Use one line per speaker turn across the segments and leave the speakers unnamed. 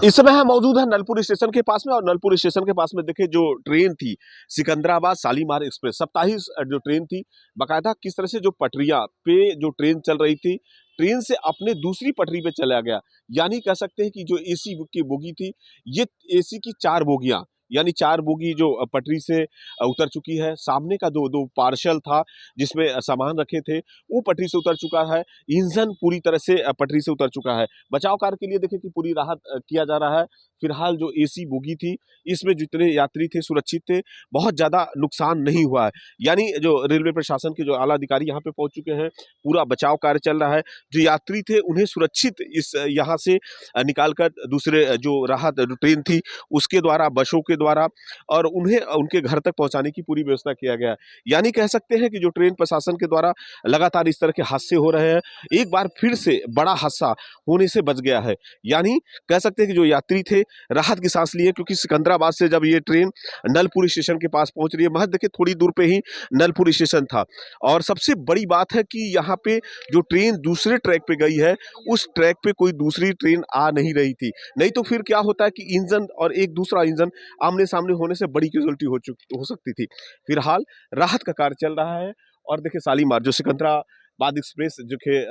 इस समय हम मौजूद है नलपुर स्टेशन के पास में और नलपुर स्टेशन के पास में देखिए जो ट्रेन थी सिकंदराबाद शालीमार एक्सप्रेस सप्ताही जो ट्रेन थी बाकायदा किस तरह से जो पटरियां पे जो ट्रेन चल रही थी ट्रेन से अपने दूसरी पटरी पे चला गया। यानी कह सकते हैं कि जो एसी की बोगी थी ये एसी की 4 बोगियां यानी 4 बोगी जो पटरी से उतर चुकी है। सामने का दो पार्सल था जिसमें सामान रखे थे वो पटरी से उतर चुका है। इंजन पूरी तरह से पटरी से उतर चुका है। बचाव कार्य के लिए देखिए कि पूरी राहत किया जा रहा है। फिलहाल जो एसी बोगी थी इसमें जितने यात्री थे सुरक्षित थे, बहुत ज़्यादा नुकसान नहीं हुआ है। यानी जो रेलवे प्रशासन के जो आला अधिकारी यहाँ पे पहुंच चुके हैं, पूरा बचाव कार्य चल रहा है। जो यात्री थे उन्हें सुरक्षित इस यहाँ से निकाल कर दूसरे जो राहत जो ट्रेन थी उसके द्वारा, बसों के द्वारा और उन्हें उनके घर तक पहुँचाने की पूरी व्यवस्था किया गया है। यानी कह सकते हैं कि जो ट्रेन प्रशासन के द्वारा लगातार इस तरह के हादसे हो रहे हैं, एक बार फिर से बड़ा हादसा होने से बच गया है। यानी कह सकते हैं कि जो यात्री थे राहत की सांस लिए, क्योंकि सिकंदराबाद से जब ये ट्रेन नलपुर स्टेशन के पास पहुंच रही है, महज देखिए थोड़ी दूर पे ही नलपुर स्टेशन था। और सबसे बड़ी बात है कि यहाँ पे जो ट्रेन दूसरे ट्रैक पे गई है उस ट्रैक पे कोई दूसरी ट्रेन आ नहीं रही थी। नहीं तो फिर क्या होता है कि इंजन और एक दूसरा इंजन आमने सामने होने से बड़ी कैजुअल्टी हो सकती थी। फिलहाल राहत का कार्य चल रहा है। और देखिए शालीमार जो सिकंदराबाद एक्सप्रेस जो कि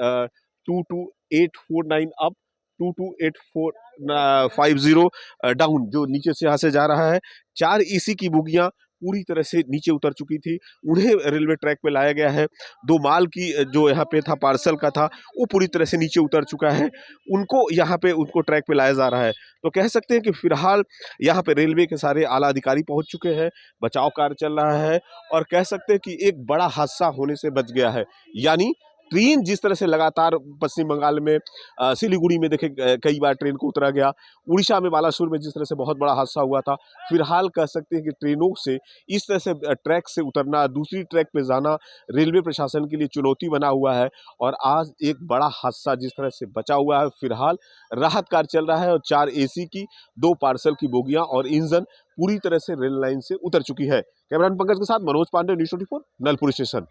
22849 अप 22850 डाउन जो नीचे से यहाँ से जा रहा है। 4 एसी की बोगियां पूरी तरह से नीचे उतर चुकी थी, उन्हें रेलवे ट्रैक पे लाया गया है। 2 माल की जो यहाँ पे था पार्सल का था वो पूरी तरह से नीचे उतर चुका है, उनको यहाँ पे उनको ट्रैक पे लाया जा रहा है। तो कह सकते हैं कि फिलहाल यहाँ पे रेलवे के सारे आला अधिकारी पहुंच चुके हैं, बचाव कार्य चल रहा है और कह सकते हैं कि एक बड़ा हादसा होने से बच गया है। यानी ट्रेन जिस तरह से लगातार पश्चिम बंगाल में सिलीगुड़ी में देखे कई बार ट्रेन को उतरा गया, उड़ीसा में बालासुर में जिस तरह से बहुत बड़ा हादसा हुआ था, फिलहाल कह सकते हैं कि ट्रेनों से इस तरह से ट्रैक से उतरना, दूसरी ट्रैक पे जाना रेलवे प्रशासन के लिए चुनौती बना हुआ है। और आज एक बड़ा हादसा जिस तरह से बचा हुआ है, फिलहाल राहत कार्य चल रहा है और 4 एसी की 2 पार्सल की बोगियां और इंजन पूरी तरह से रेल लाइन से उतर चुकी है। कैमरामैन पंकज के साथ मनोज पांडे, न्यूज़ 24 नलपुर स्टेशन।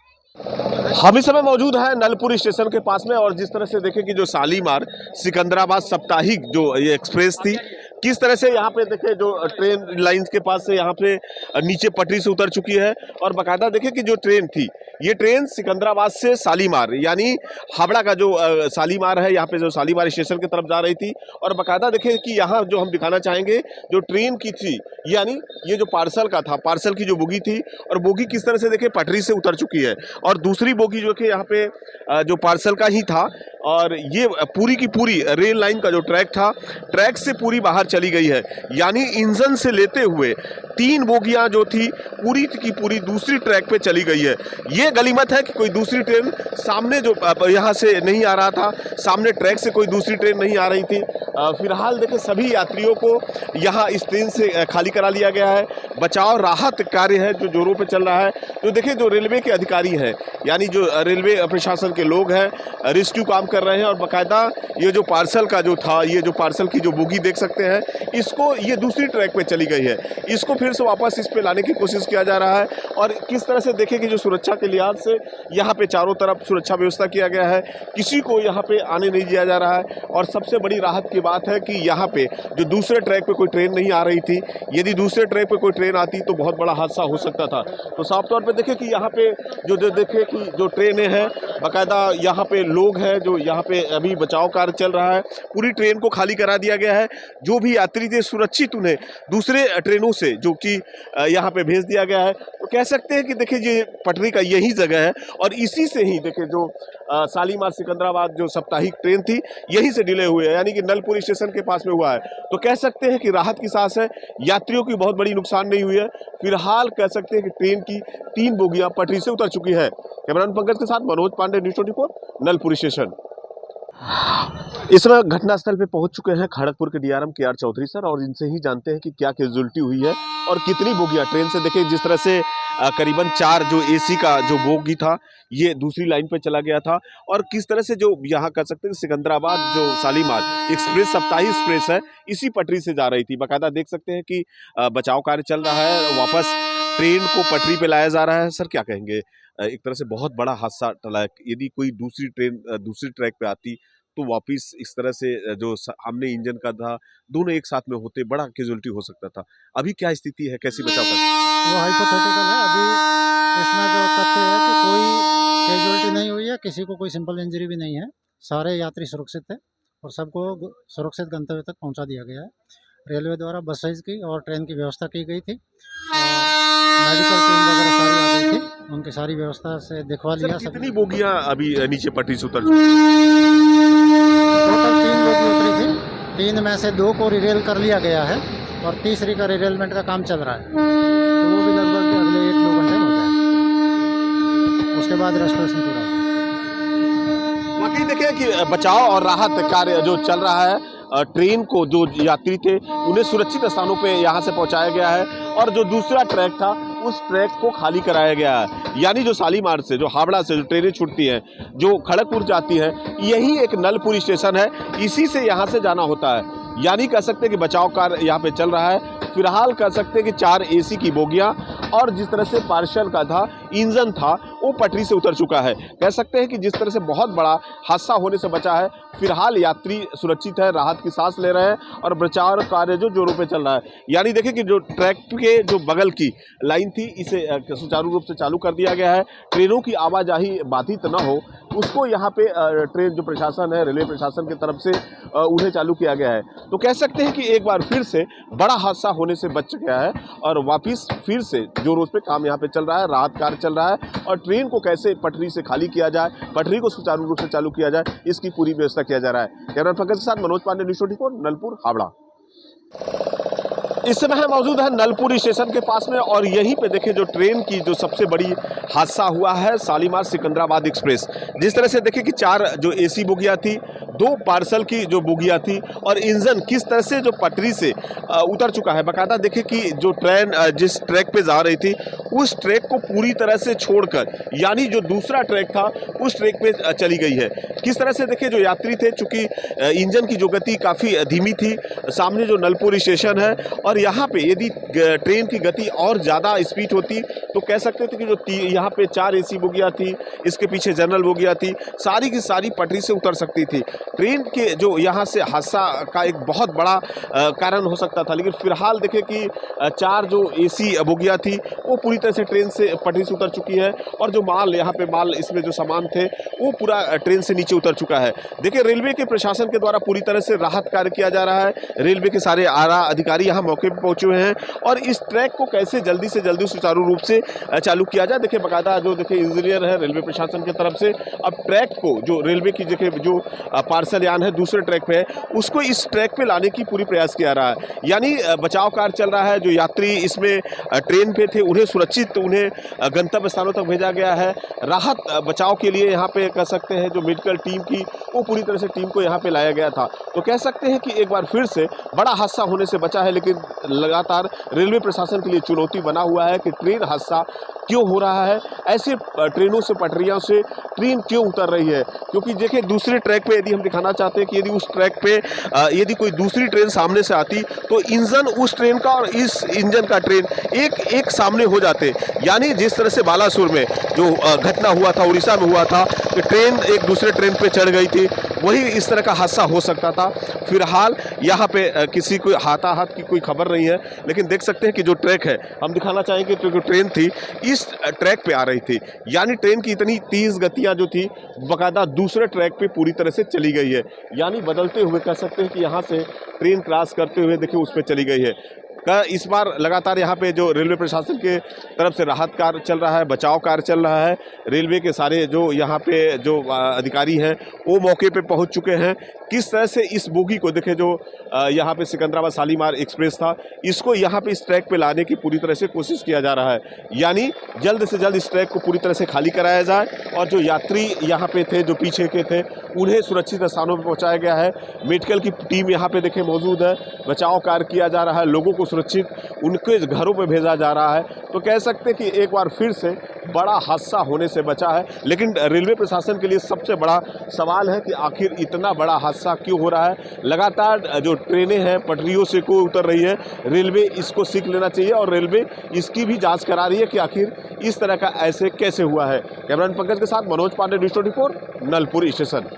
हम इस समय मौजूद है नलपुर स्टेशन के पास में और जिस तरह से देखें कि जो शालीमार सिकंदराबाद साप्ताहिक जो ये एक्सप्रेस थी किस तरह से यहाँ पे देखें जो ट्रेन लाइंस के पास से यहाँ पे नीचे पटरी से उतर चुकी है। और बाकायदा देखें कि जो ट्रेन थी ये ट्रेन सिकंदराबाद से शालीमार यानी हावड़ा का जो शालीमार है यहाँ पे जो शालीमार स्टेशन की तरफ जा रही थी। और बाकायदा देखें कि यहाँ जो हम दिखाना चाहेंगे जो ट्रेन की थी यानी ये जो पार्सल का था, पार्सल की जो बोगी थी और बोगी किस तरह से देखें पटरी से उतर चुकी है। और दूसरी बोगी जो कि यहाँ पे जो पार्सल का ही था और ये पूरी की पूरी रेल लाइन का जो ट्रैक था ट्रैक से पूरी बाहर चली गई है। यानी इंजन से लेते हुए 3 बोगियां जो थी पूरी की पूरी दूसरी ट्रैक पे चली गई है। ये गनीमत है कि कोई दूसरी ट्रेन सामने जो यहाँ से नहीं आ रहा था, सामने ट्रैक से कोई दूसरी ट्रेन नहीं आ रही थी। फिलहाल देखिए सभी यात्रियों को यहाँ इस ट्रेन से खाली करा लिया गया है। बचाव राहत कार्य है जो जोरों पे चल रहा है। तो देखिए जो रेलवे के अधिकारी हैं यानी जो रेलवे प्रशासन के लोग हैं रेस्क्यू काम कर रहे हैं। और बाकायदा ये जो पार्सल का जो था, ये जो पार्सल की जो बोगी देख सकते हैं इसको ये दूसरी ट्रैक पे चली गई है, इसको फिर से वापस इस पे लाने की कोशिश किया जा रहा है। और किस तरह से देखें कि जो सुरक्षा के लिहाज से यहाँ पे चारों तरफ सुरक्षा व्यवस्था किया गया है, किसी को यहाँ पे आने नहीं दिया जा रहा है। और सबसे बड़ी राहत की बात है कि यहाँ पे जो दूसरे ट्रैक पे कोई ट्रेन नहीं आ रही थी, यदि दूसरे ट्रैक पे कोई ट्रेन आती तो बहुत बड़ा हादसा हो सकता था। तो साफ तौर पर देखें कि यहाँ पे जो देखें कि जो ट्रेनें हैं बाकायदा यहाँ पे लोग हैं जो यहाँ पे अभी बचाव कार्य चल रहा है, पूरी ट्रेन को खाली करा दिया गया है। जो भी यात्री थे सुरक्षित उन्हें दूसरे ट्रेनों से जो कि यहाँ पे भेज दिया गया है। तो कह सकते हैं कि देखिए ये पटरी का यही जगह है और इसी से ही देखिए जो शालीमार सिकंदराबाद जो साप्ताहिक ट्रेन थी यहीं से डिले हुए है, यानी कि नलपुर स्टेशन के पास में हुआ है। तो कह सकते हैं कि राहत की सांस है, यात्रियों की बहुत बड़ी नुकसान नहीं हुई है। फिलहाल कह सकते हैं कि ट्रेन की 3 बोगियां पटरी से उतर चुकी है। कैमरामैन पंकज के साथ मनोज पांडे, न्यूज़ 24 नलपुर स्टेशन। इस समय घटनास्थल पे पहुंच चुके हैं खड़गपुर के डीआरएम के.आर. चौधरी सर और इनसे ही जानते हैं कि क्या कैजुअल्टी हुई है और कितनी बोगियां ट्रेन से देखिए जिस तरह से करीबन 4 जो एसी का जो बोगी था ये दूसरी लाइन पे चला गया था। और किस तरह से जो यहाँ कह सकते हैं सिकंदराबाद जो शालीमार एक्सप्रेस साप्ताहिक एक्सप्रेस है इसी पटरी से जा रही थी। बाकायदा देख सकते हैं कि बचाव कार्य चल रहा है, वापस ट्रेन को पटरी पे लाया जा रहा है। सर क्या कहेंगे, एक तरह से बहुत बड़ा हादसा टला है, यदि कोई दूसरी ट्रेन दूसरी ट्रैक पे आती तो वापिस इस तरह से जो सामने इंजन का था, दोनों एक साथ में होते बड़ा कैजुअलिटी हो सकता था। अभी क्या स्थिति है, कैसे बचाव कर?
वो हाइपोथेटिकल है। अभी इसमें जो तथ्य है कि कोई कैजुअलिटी नहीं हुई है, किसी को कोई सिंपल इंजरी भी नहीं है, सारे यात्री सुरक्षित थे और सबको सुरक्षित गंतव्य तक पहुंचा दिया गया है। रेलवे द्वारा बसेज की और ट्रेन की व्यवस्था की गई थी और मेडिकल टीम वगैरह सारी आ गई थी, उनकी सारी व्यवस्था से दिखवा लिया।
कितनी बोगियां अभी नीचे पटरी से उतर चुकी?
टोटल 3 बोगी उतरी थी, 3 में से 2 को रिरेल कर लिया गया है और तीसरी का रिरेलमेंट का काम चल रहा है, तो वो भी लगभग अगले 1-2 घंटे में हो जाएगा, उसके बाद रेस्टोरेशन पूरा हो जाएगा।
वाकई देखिए कि बचाव और राहत कार्य जो चल रहा है, ट्रेन को जो यात्री थे उन्हें सुरक्षित स्थानों पे यहाँ से पहुँचाया गया है और जो दूसरा ट्रैक था उस ट्रैक को खाली कराया गया है। यानी जो शालीमार से, जो हावड़ा से जो ट्रेनें छूटती हैं, जो खड़गपुर जाती हैं, यही एक नलपुर स्टेशन है, इसी से यहाँ से जाना होता है। यानी कह सकते हैं कि बचाव कार्य यहाँ पे चल रहा है। फिलहाल कह सकते हैं कि 4 एसी की बोगियां और जिस तरह से पार्सल का था इंजन था वो पटरी से उतर चुका है। कह सकते हैं कि जिस तरह से बहुत बड़ा हादसा होने से बचा है। फिलहाल यात्री सुरक्षित है, राहत की सांस ले रहे हैं और बचाव कार्य जो जोरों पे चल रहा है। यानी देखिए कि जो ट्रैक के जो बगल की लाइन थी इसे सुचारू रूप से चालू कर दिया गया है। ट्रेनों की आवाजाही बाधित न हो उसको यहाँ पे ट्रेन जो प्रशासन है, रेलवे प्रशासन की तरफ से उन्हें चालू किया गया है। तो कह सकते हैं कि एक बार फिर से बड़ा हादसा होने से बच गया है और वापिस फिर से जो रोज पे काम यहाँ पे चल रहा है, राहत कार्य चल रहा है और ट्रेन को कैसे पटरी से खाली किया जाए, पटरी को सुचारू रूप से चालू किया जाए, इसकी पूरी व्यवस्था किया जा रहा है। कैमरा पंकज के साथ मनोज पांडे, न्यूज़ 24, नलपुर, हावड़ा। इस समय हम मौजूद है नलपुर स्टेशन के पास में और यहीं पे देखिए जो ट्रेन की जो सबसे बड़ी हादसा हुआ है, शालीमार सिकंदराबाद एक्सप्रेस। जिस तरह से देखिए कि 4 जो एसी बोगियां थी, 2 पार्सल की जो बोगियां थी और इंजन किस तरह से जो पटरी से उतर चुका है। बाकायदा देखिए कि जो ट्रेन जिस ट्रैक पे जा रही थी उस ट्रैक को पूरी तरह से छोड़कर, यानी जो दूसरा ट्रैक था उस ट्रैक पे चली गई है। किस तरह से देखिए जो यात्री थे, चूंकि इंजन की जो गति काफ़ी धीमी थी, सामने जो नलपुर स्टेशन है और यहाँ पे यदि ट्रेन की गति और ज़्यादा स्पीड होती तो कह सकते थे कि जो यहाँ पे 4 एसी बोगियाँ थी, इसके पीछे जनरल बोगियाँ थी, सारी की सारी पटरी से उतर सकती थी। ट्रेन के जो यहाँ से हादसा का एक बहुत बड़ा कारण हो सकता था। लेकिन फिलहाल देखिए कि 4 जो एसी बोगियाँ थी वो पूरी तरह से ट्रेन से पटरी से उतर चुकी है और जो माल यहाँ पे माल इसमें जो सामान थे वो पूरा ट्रेन से नीचे उतर चुका है। देखिए रेलवे के प्रशासन के द्वारा पूरी तरह से राहत कार्य किया जा रहा है। रेलवे के सारे आला अधिकारी यहाँ मौके पर पहुंचे हुए हैं और इस ट्रैक को कैसे जल्दी से जल्दी सुचारू रूप से चालू किया जाए। देखिए बाकायदा जो देखिए इंजीनियर है रेलवे प्रशासन की तरफ से, अब ट्रैक को जो रेलवे की देखिए जो पार्सल यान है दूसरे ट्रैक पे है उसको इस ट्रैक पे लाने की पूरी प्रयास किया रहा है। यानी बचाव कार्य चल रहा है। जो यात्री इसमें ट्रेन पे थे उन्हें सुरक्षित उन्हें गंतव्य स्थानों तक भेजा गया है। राहत बचाव के लिए यहाँ पे कह सकते हैं जो मेडिकल टीम की वो पूरी तरह से टीम को यहाँ पे लाया गया था। तो कह सकते हैं कि एक बार फिर से बड़ा हादसा होने से बचा है। लेकिन लगातार रेलवे प्रशासन के लिए चुनौती बना हुआ है कि ट्रेन हादसा क्यों हो रहा है, ऐसे ट्रेनों से पटरियों से ट्रेन क्यों उतर रही है। क्योंकि देखिए दूसरे ट्रैक पे यदि हम दिखाना चाहते हैं कि यदि उस ट्रैक पे यदि कोई दूसरी ट्रेन सामने से आती तो इंजन उस ट्रेन का और इस इंजन का ट्रेन एक सामने हो जाते। यानी जिस तरह से बालासुर में जो घटना हुआ था, उड़ीसा में हुआ था कि ट्रेन एक दूसरे ट्रेन पे चढ़ गई थी, वही इस तरह का हादसा हो सकता था। फिलहाल यहाँ पे किसी को हाथाहाथ की कोई खबर नहीं है। लेकिन देख सकते हैं कि जो ट्रैक है, हम दिखाना चाहेंगे कि जो ट्रेन थी इस ट्रैक पे आ रही थी, यानी ट्रेन की इतनी तेज गतियां जो थी बाकायदा दूसरे ट्रैक पे पूरी तरह से चली गई है। यानी बदलते हुए कह सकते हैं कि यहाँ से ट्रेन क्रॉस करते हुए देखिए उस पर चली गई है। इस बार लगातार यहाँ पे जो रेलवे प्रशासन के तरफ से राहत कार्य चल रहा है, बचाव कार्य चल रहा है। रेलवे के सारे जो यहाँ पे जो अधिकारी हैं वो मौके पे पहुँच चुके हैं। किस तरह से इस बोगी को देखे जो यहाँ पे सिकंदराबाद शालीमार एक्सप्रेस था, इसको यहाँ पे इस ट्रैक पे लाने की पूरी तरह से कोशिश किया जा रहा है। यानी जल्द से जल्द इस ट्रैक को पूरी तरह से खाली कराया जाए और जो यात्री यहाँ पे थे, जो पीछे के थे, उन्हें सुरक्षित स्थानों पर पहुँचाया गया है। मेडिकल की टीम यहाँ पे देखे मौजूद है, बचाव कार्य किया जा रहा है, लोगों को सुरक्षित उनके घरों पे भेजा जा रहा है। तो कह सकते हैं कि एक बार फिर से बड़ा हादसा होने से बचा है। लेकिन रेलवे प्रशासन के लिए सबसे बड़ा सवाल है कि आखिर इतना बड़ा हादसा क्यों हो रहा है। लगातार जो ट्रेनें हैं पटरियों से को उतर रही है, रेलवे इसको सीख लेना चाहिए और रेलवे इसकी भी जांच करा रही है कि आखिर इस तरह का ऐसे कैसे हुआ है। कैमरामैन पंकज के साथ मनोज पांडे, न्यूज़ 24, नलपुर स्टेशन।